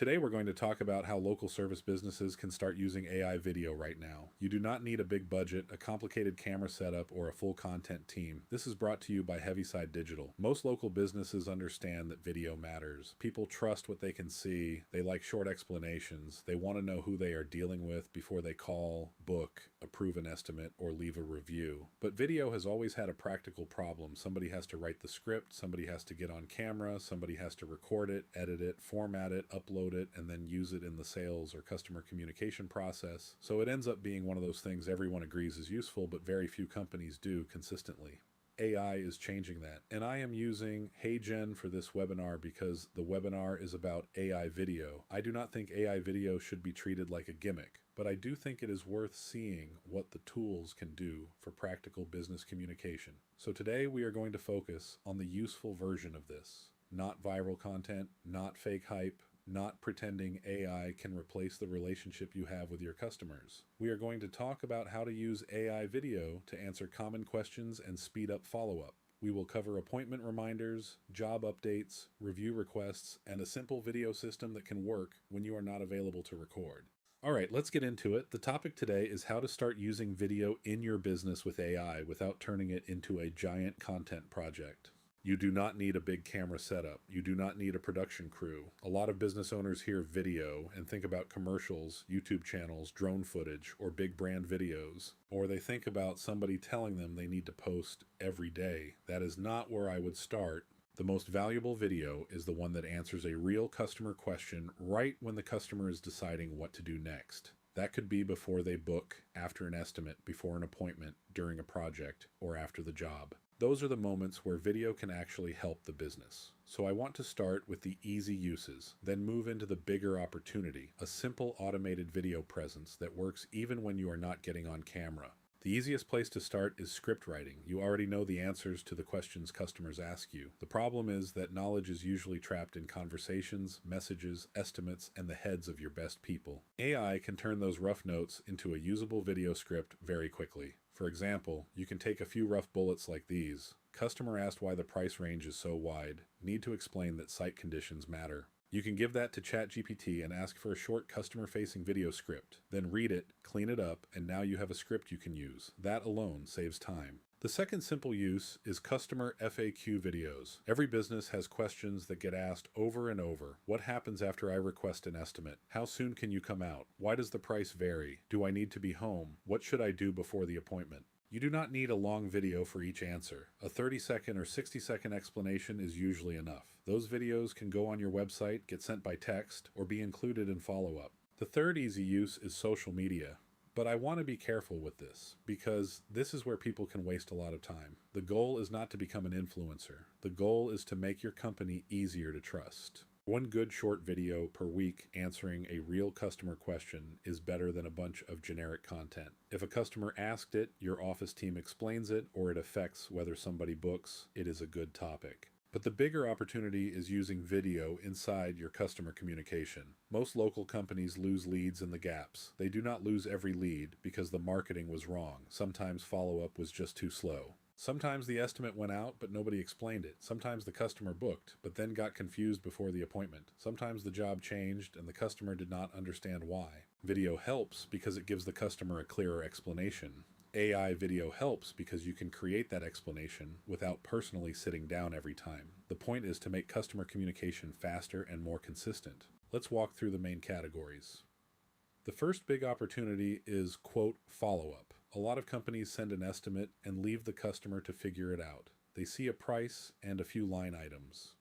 Today we're going to talk about how local service businesses can start using AI video right now. You do not need a big budget, a complicated camera setup, or a full content team. This is brought to you by Heavyside Digital. Most local businesses understand that video matters. People trust what they can see. They like short explanations. They want to know who they are dealing with before they call, book, approve an estimate, or leave a review. But video has always had a practical problem. Somebody has to write the script, somebody has to get on camera, somebody has to record it, edit it, format it, upload it, and then use it in the sales or customer communication process. So it ends up being one of those things everyone agrees is useful, but very few companies do consistently. AI is changing that. And I am using HeyGen for this webinar because the webinar is about AI video. I do not think AI video should be treated like a gimmick, but I do think it is worth seeing what the tools can do for practical business communication. So today we are going to focus on the useful version of this. Not viral content, not fake hype, not pretending AI can replace the relationship you have with your customers. We are going to talk about how to use AI video to answer common questions and speed up follow-up. We will cover appointment reminders, job updates, review requests, and a simple video system that can work when you are not available to record. All right, let's get into it. The topic today is how to start using video in your business with AI without turning it into a giant content project. You do not need a big camera setup. You do not need a production crew. A lot of business owners hear video and think about commercials, YouTube channels, drone footage, or big brand videos. Or they think about somebody telling them they need to post every day. That is not where I would start. The most valuable video is the one that answers a real customer question right when the customer is deciding what to do next. That could be before they book, after an estimate, before an appointment, during a project, or after the job. Those are the moments where video can actually help the business. So I want to start with the easy uses, then move into the bigger opportunity, a simple automated video presence that works even when you are not getting on camera. The easiest place to start is script writing. You already know the answers to the questions customers ask you. The problem is that knowledge is usually trapped in conversations, messages, estimates, and the heads of your best people. AI can turn those rough notes into a usable video script very quickly. For example, you can take a few rough bullets like these. Customer asked why the price range is so wide. Need to explain that site conditions matter. You can give that to ChatGPT and ask for a short customer-facing video script. Then read it, clean it up, and now you have a script you can use. That alone saves time. The second simple use is customer FAQ videos. Every business has questions that get asked over and over. What happens after I request an estimate? How soon can you come out? Why does the price vary? Do I need to be home? What should I do before the appointment? You do not need a long video for each answer. A 30-second or 60-second explanation is usually enough. Those videos can go on your website, get sent by text, or be included in follow-up. The third easy use is social media. But I want to be careful with this, because this is where people can waste a lot of time. The goal is not to become an influencer. The goal is to make your company easier to trust. One good short video per week answering a real customer question is better than a bunch of generic content. If a customer asked it, your office team explains it, or it affects whether somebody books, it is a good topic. But the bigger opportunity is using video inside your customer communication. Most local companies lose leads in the gaps. They do not lose every lead because the marketing was wrong. Sometimes follow-up was just too slow. Sometimes the estimate went out, but nobody explained it. Sometimes the customer booked, but then got confused before the appointment. Sometimes the job changed and the customer did not understand why. Video helps because it gives the customer a clearer explanation. AI video helps because you can create that explanation without personally sitting down every time. The point is to make customer communication faster and more consistent. Let's walk through the main categories. The first big opportunity is, quote, follow-up. A lot of companies send an estimate and leave the customer to figure it out. They see a price and a few line items.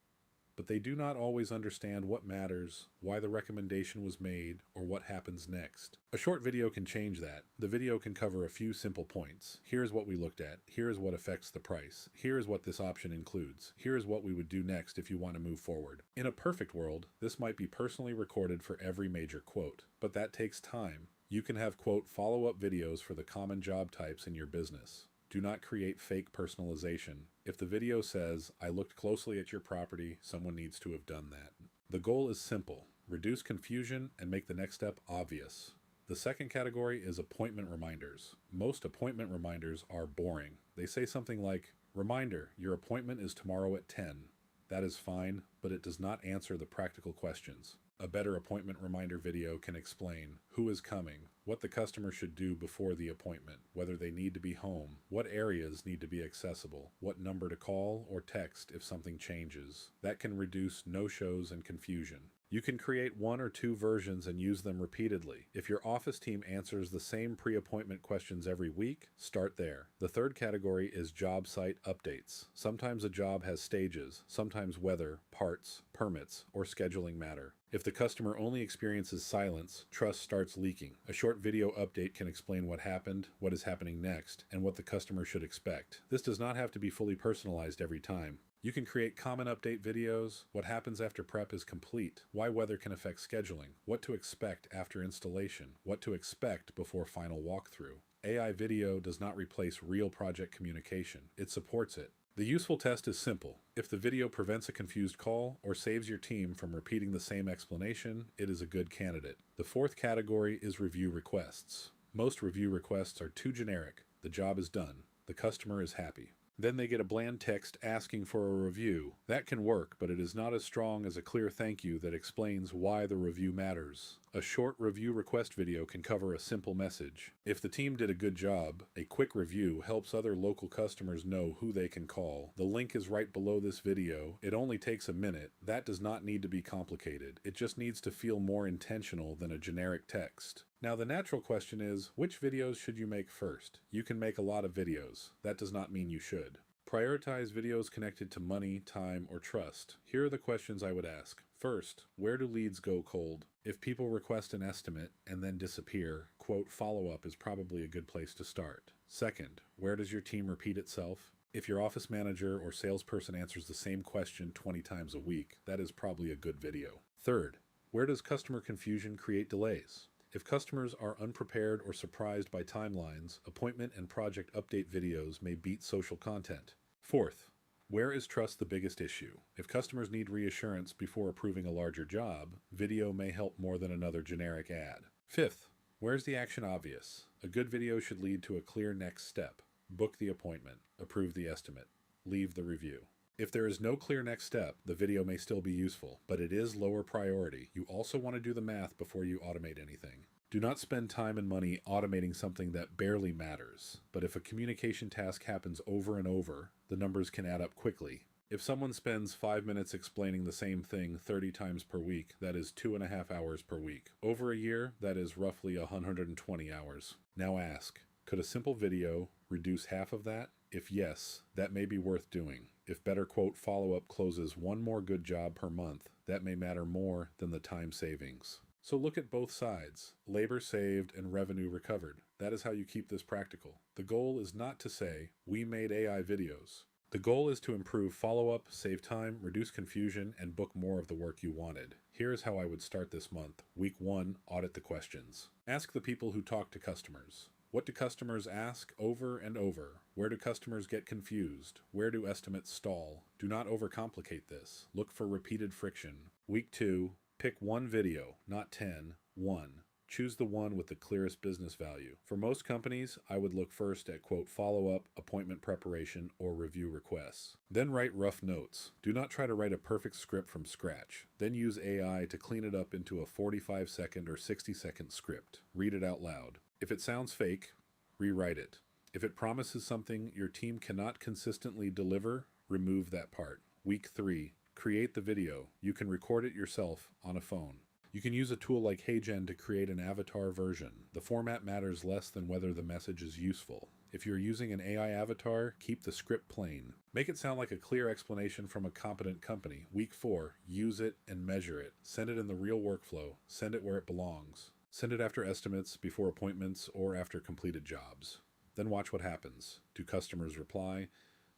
But they do not always understand what matters, why the recommendation was made, or what happens next. A short video can change that. The video can cover a few simple points. Here's what we looked at. Here is what affects the price. Here is what this option includes. Here is what we would do next if you want to move forward. In a perfect world, this might be personally recorded for every major quote, but that takes time. You can have, quote, follow-up videos for the common job types in your business. Do not create fake personalization. If the video says, I looked closely at your property, someone needs to have done that. The goal is simple. Reduce confusion and make the next step obvious. The second category is appointment reminders. Most appointment reminders are boring. They say something like, reminder, your appointment is tomorrow at 10. That is fine, but it does not answer the practical questions. A better appointment reminder video can explain who is coming, what the customer should do before the appointment, whether they need to be home, what areas need to be accessible, what number to call or text if something changes. That can reduce no-shows and confusion. You can create 1 or 2 versions and use them repeatedly. If your office team answers the same pre-appointment questions every week, start there. The third category is job site updates. Sometimes a job has stages, sometimes weather, parts, permits, or scheduling matter. If the customer only experiences silence, trust starts leaking. A short video update can explain what happened, what is happening next, and what the customer should expect. This does not have to be fully personalized every time. You can create common update videos, what happens after prep is complete, why weather can affect scheduling, what to expect after installation, what to expect before final walkthrough. AI video does not replace real project communication, it supports it. The useful test is simple. If the video prevents a confused call or saves your team from repeating the same explanation, it is a good candidate. The fourth category is review requests. Most review requests are too generic. The job is done. The customer is happy. Then they get a bland text asking for a review. That can work, but it is not as strong as a clear thank you that explains why the review matters. A short review request video can cover a simple message. If the team did a good job, a quick review helps other local customers know who they can call. The link is right below this video. It only takes a minute. That does not need to be complicated. It just needs to feel more intentional than a generic text. Now the natural question is, which videos should you make first? You can make a lot of videos. That does not mean you should. Prioritize videos connected to money, time, or trust. Here are the questions I would ask. First, where do leads go cold? If people request an estimate and then disappear, quote, follow-up is probably a good place to start. Second, where does your team repeat itself? If your office manager or salesperson answers the same question 20 times a week, that is probably a good video. Third, where does customer confusion create delays? If customers are unprepared or surprised by timelines, appointment and project update videos may beat social content. Fourth, where is trust the biggest issue? If customers need reassurance before approving a larger job, video may help more than another generic ad. Fifth, where's the action obvious? A good video should lead to a clear next step. Book the appointment, approve the estimate, leave the review. If there is no clear next step, the video may still be useful, but it is lower priority. You also want to do the math before you automate anything. Do not spend time and money automating something that barely matters. But if a communication task happens over and over, the numbers can add up quickly. If someone spends 5 minutes explaining the same thing 30 times per week, that is 2.5 hours per week. Over a year, that is roughly 120 hours. Now ask, could a simple video reduce half of that? If yes, that may be worth doing. If better quote follow-up closes one more good job per month, that may matter more than the time savings. So look at both sides, labor saved and revenue recovered. That is how you keep this practical. The goal is not to say, we made AI videos. The goal is to improve follow-up, save time, reduce confusion, and book more of the work you wanted. Here's how I would start this month. Week 1, audit the questions. Ask the people who talk to customers. What do customers ask over and over? Where do customers get confused? Where do estimates stall? Do not overcomplicate this. Look for repeated friction. Week 2, pick one video, not 10, one. Choose the one with the clearest business value. For most companies, I would look first at quote follow-up, appointment preparation, or review requests. Then write rough notes. Do not try to write a perfect script from scratch. Then use AI to clean it up into a 45-second or 60-second script. Read it out loud. If it sounds fake, rewrite it. If it promises something your team cannot consistently deliver, remove that part. Week 3, create the video. You can record it yourself on a phone. You can use a tool like HeyGen to create an avatar version. The format matters less than whether the message is useful. If you're using an AI avatar, keep the script plain. Make it sound like a clear explanation from a competent company. Week 4, use it and measure it. Send it in the real workflow. Send it where it belongs. Send it after estimates, before appointments, or after completed jobs. Then watch what happens. Do customers reply?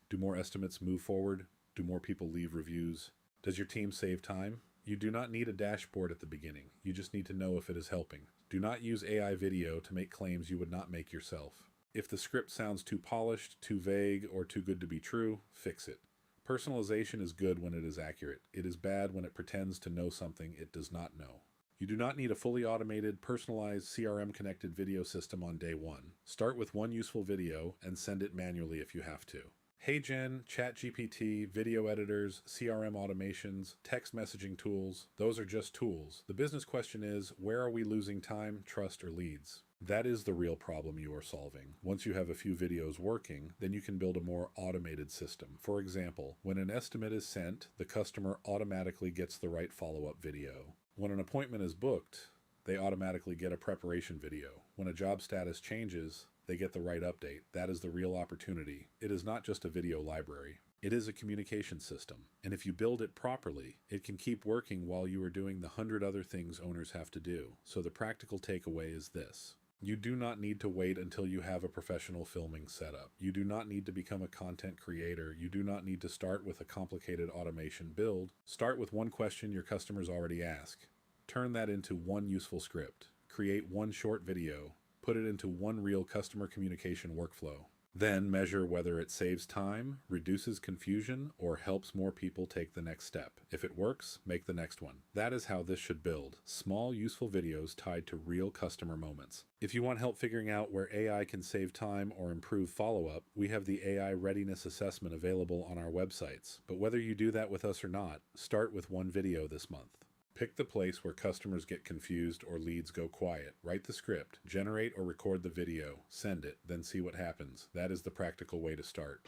Do more estimates move forward? Do more people leave reviews? Does your team save time? You do not need a dashboard at the beginning. You just need to know if it is helping. Do not use AI video to make claims you would not make yourself. If the script sounds too polished, too vague, or too good to be true, fix it. Personalization is good when it is accurate. It is bad when it pretends to know something it does not know. You do not need a fully automated, personalized, CRM-connected video system on day 1. Start with one useful video and send it manually if you have to. HeyGen, ChatGPT, video editors, CRM automations, text messaging tools, those are just tools. The business question is, where are we losing time, trust, or leads? That is the real problem you are solving. Once you have a few videos working, then you can build a more automated system. For example, when an estimate is sent, the customer automatically gets the right follow-up video. When an appointment is booked, they automatically get a preparation video. When a job status changes, they get the right update. That is the real opportunity. It is not just a video library. It is a communication system. And if you build it properly, it can keep working while you are doing the 100 other things owners have to do. So the practical takeaway is this. You do not need to wait until you have a professional filming setup. You do not need to become a content creator. You do not need to start with a complicated automation build. Start with one question your customers already ask. Turn that into one useful script. Create one short video. Put it into one real customer communication workflow. Then measure whether it saves time, reduces confusion, or helps more people take the next step. If it works, make the next one. That is how this should build. Small, useful videos tied to real customer moments. If you want help figuring out where AI can save time or improve follow-up, we have the AI Readiness Assessment available on our websites. But whether you do that with us or not, start with one video this month. Pick the place where customers get confused or leads go quiet. Write the script, generate or record the video, send it, then see what happens. That is the practical way to start.